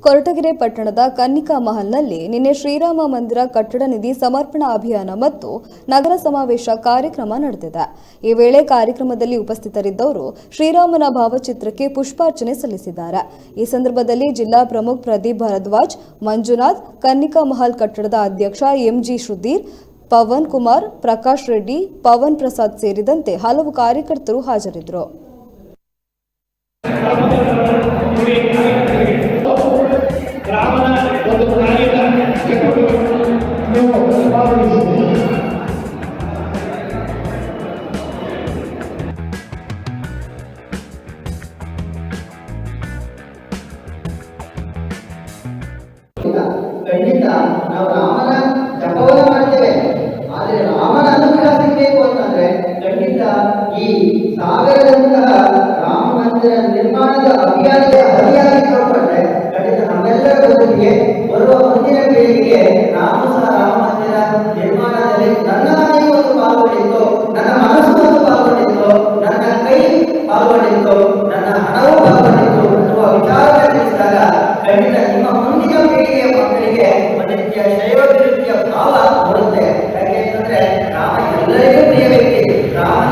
ಕೊರಟಗೆರೆ ಪಟ್ಟಣದ ಕನ್ನಿಕಾ ಮಹಲ್ನಲ್ಲಿ ನಿನ್ನೆ ಶ್ರೀರಾಮ ಮಂದಿರ ಕಟ್ಟಡ ನಿಧಿ ಸಮರ್ಪಣಾ ಅಭಿಯಾನ ಮತ್ತು ನಗರ ಸಮಾವೇಶ ಕಾರ್ಯಕ್ರಮ ನಡೆದಿದೆ. ಈ ವೇಳೆ ಕಾರ್ಯಕ್ರಮದಲ್ಲಿ ಉಪಸ್ಥಿತರಿದ್ದವರು ಶ್ರೀರಾಮನ ಭಾವಚಿತ್ರಕ್ಕೆ ಪುಷ್ಪಾರ್ಚನೆ ಸಲ್ಲಿಸಿದ್ದಾರೆ. ಈ ಸಂದರ್ಭದಲ್ಲಿ ಜಿಲ್ಲಾ ಪ್ರಮುಖ ಪ್ರದೀಪ್ ಭರದ್ವಾಜ್, ಮಂಜುನಾಥ್, ಕನ್ನಿಕಾ ಮಹಲ್ ಕಟ್ಟಡದ ಅಧ್ಯಕ್ಷ ಎಂಜಿ ಸುಧೀರ್, ಪವನ್ ಕುಮಾರ್, ಪ್ರಕಾಶ್ ರೆಡ್ಡಿ, ಪವನ್ ಪ್ರಸಾದ್ ಸೇರಿದಂತೆ ಹಲವು ಕಾರ್ಯಕರ್ತರು ಹಾಜರಿದ್ದರು. ಖಂಡಿತ ನಾವು ರಾಮನ ಜಪವನ್ನು ಮಾಡ್ತೇವೆ, ಆದರೆ ರಾಮನ ಅನುಗ್ರಹ ಸಿಗಬೇಕು ಅಂತಂದ್ರೆ ಖಂಡಿತ ಈ ಸಾಗರದಂತಹ ರಾಮ ಮಂದಿರ ನಿರ್ಮಾಣದ ಅಭಿಯಾನದ ಹರಿಯಾಗಿ ತಗೊಂಡ್ರೆ ಖಂಡಿತ ನಮ್ಮೆಲ್ಲರ ಬದುಕಿಗೆ ಬರುವ ಮುಂದಿನ ಪೀಳಿಗೆಗೆ ನಾನು ಸಹ ರಾಮ ಮಂದಿರ ನಿರ್ಮಾಣದಲ್ಲಿ ನನ್ನ ಮನೆಯೂ ಒಂದು ಪಾಲ್ಗೊಂಡಿತ್ತು, ನನ್ನ ಮನಸ್ಸು ಒಂದು ಪಾಲ್ಗೊಂಡಿತ್ತು, ನನ್ನ ಕೈ ಪಾಲ್ಗೊಂಡಿತ್ತು, ನನ್ನ ಹಣವೂ ಪಾಲ್ಗೊಂಡಿತ್ತು ಅನ್ನುವ ವಿಚಾರವನ್ನು ತಿಳಿಸಿದಾಗ ಖಂಡಿತ ನಿಮ್ಮ ಮುಂದಿನ ಪೀಳಿಗೆಯ ಮಕ್ಕಳಿಗೆ ಒಂದು ರೀತಿಯ ಶೈವ ರೀತಿಯ ಭಾವ ಬರುತ್ತೆ. ಯಾಕೆ ಅಂತಂದ್ರೆ ರಾಮ ಎಲ್ಲರಿಗೂ ಪ್ರಿಯ ವ್ಯಕ್ತಿ, ರಾಮ